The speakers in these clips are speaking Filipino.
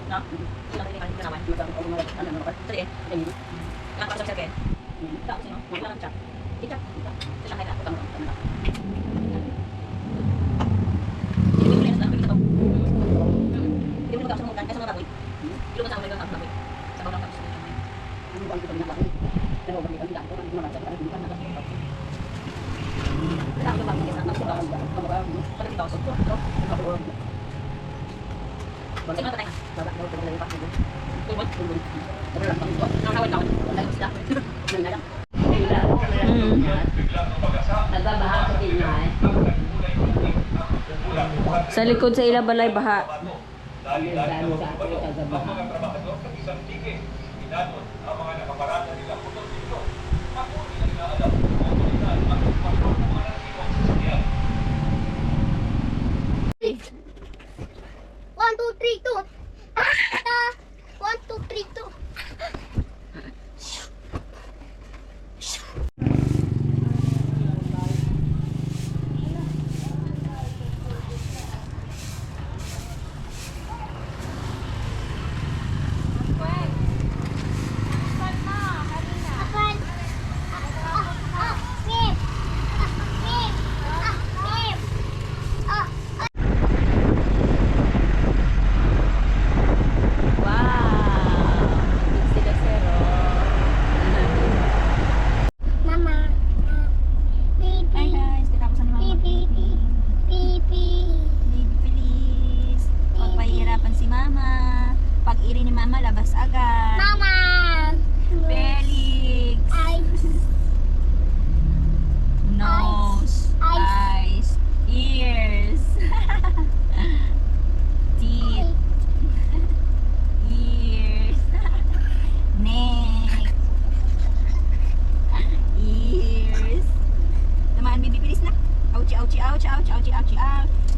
No? Ilang kailangan ka naman. Ano naman? Sige. Nakapasok siya kayo. Tapos yun, kailangan siya. Kita. Sila kaya ako tama. Hindi mo lang kita to. Hindi mo kasi mo kan kasi mga baboy. Hindi mo sa mga baboy. Sa bawang tapos. Ano ba ang kita nila? Pero ba ang dito ko mga sa hindi kan nakasok. Tapos ba ang kita sa bawang pag dito so. Sige na tayo. Baba daw tayo pa. Tulog. Pero lang pang nakawal. Wala sila. Nang lang. Nagbabaha sa tinay. Sa likod sa ila balay baha. One, two, three, two. 1, 2, 3, 2.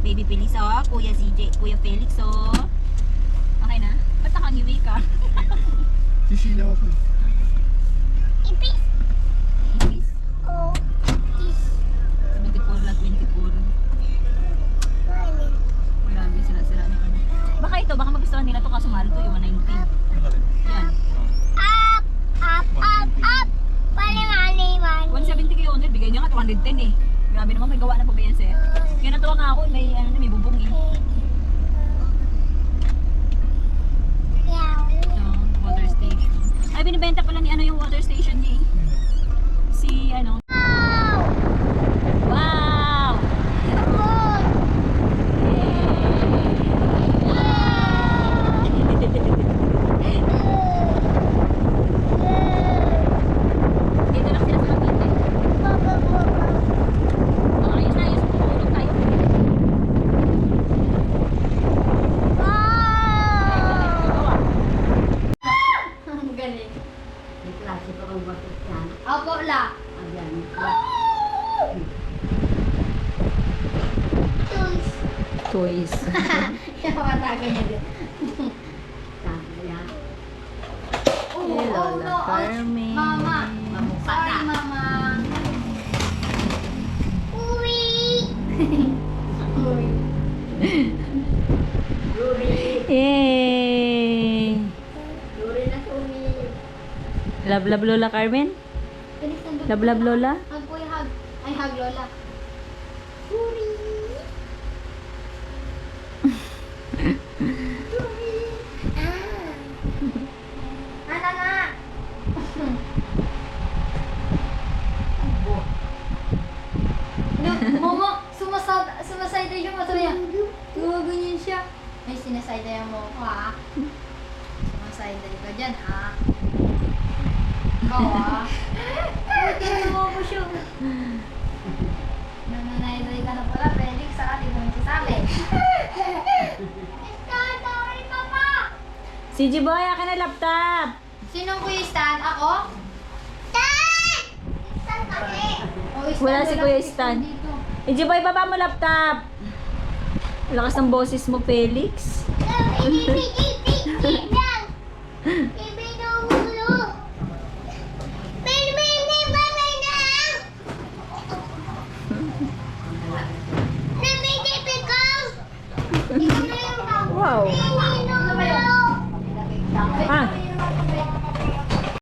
Baby Pilis, oh. Kuya CJ, Kuya Felix, oh. Okay na? Ba't nakangiwi ka? Sisilaw ako. Ipis. Ipis? Oh. Ipis. 24 lang, 24. Grabe, sila-sila niya. Baka ito, baka magustuhan nila ito kaso mahal ito, yung 190. Yan. Up. Up. Up. Up. Mali. 170 kayo, owner. Bigay niya nga 210 eh. Grabe naman, may gawa na po ba yan, sir? Kaya natuwa nga ako, may, ano, may bubong eh. Water station. Ay, binibenta pala ni ano yung water station niya eh. Si, ano. Wow! Dito lang sila sa Cavite. Ayos na, ayos. Tulog tayo. Ang galing. May klase pa kang bakit yan. Opo, la. Ayan. Tools. Toys. Yung matagal niya din. Sabi yan. Hello, La Carmen. Mama. Mamukha Sorry, na. mama. Uwi. Uwi. Yay! Luri na sumi. Love, love, Lola Carmen? Love, love, Lola? Hug po yung hug. Ay, hug, Lola. Uri. Uri. Na. Momo, sumasayda yung mata niya. Ganyan siya. Ay, sinasayda yung mo ko, ha? Sumasayda ka dyan, ha? Ikaw, ha? Tingnan mo siya. Nananayday ka na pala, Felix, sa ating mga sasabi. Stan, sorry, Papa! CJ Boy, akin na laptop! Sinong Kuya Stan? Ako? Stan! Stan kasi! Wala si Kuya Stan. CJ Boy, baba mo laptop! Lakas ng boses mo, Felix. Wow!